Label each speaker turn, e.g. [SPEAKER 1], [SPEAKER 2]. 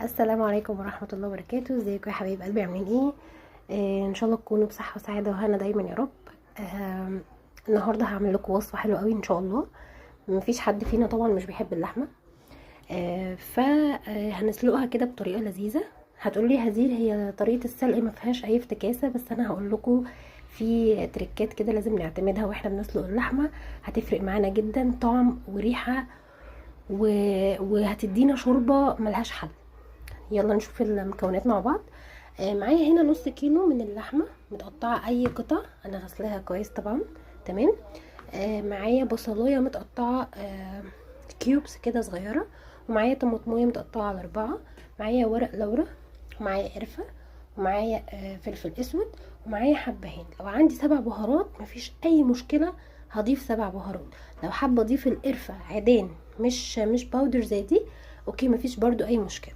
[SPEAKER 1] السلام عليكم ورحمة الله وبركاته. ازيكم يا حبايب قلبي؟ عاملين ايه؟ ان شاء الله تكونوا بصحة وسعادة وهنا دايما يا رب. النهاردة هعمل لكم وصفة حلوة قوي ان شاء الله. مفيش حد فينا طبعا مش بيحب اللحمة. فهنسلقها كده بطريقة لذيذة. هتقولي هزيل، هي طريقة السلق ما فيهاش اي افتكاسة، بس انا هقول لكم في تريكات كده لازم نعتمدها واحنا بنسلق اللحمة. هتفرق معانا جدا طعم وريحة وهتدينا شوربة ملهاش حل. يلا نشوف المكونات مع بعض. معايا هنا نص كيلو من اللحمه متقطعه اي قطع، انا غسلاها كويس طبعا. تمام. معايا بصلايه متقطعه كيوبس كده صغيره، ومعايا طماطميه متقطعه على 4. معايا ورق لورا، ومعايا قرفه، ومعايا فلفل اسود، ومعايا حبهان. لو عندي 7 بهارات مفيش اي مشكله، هضيف 7 بهارات. لو حابه اضيف القرفه عيدان مش باودر زي دي، اوكي مفيش برضو اي مشكله.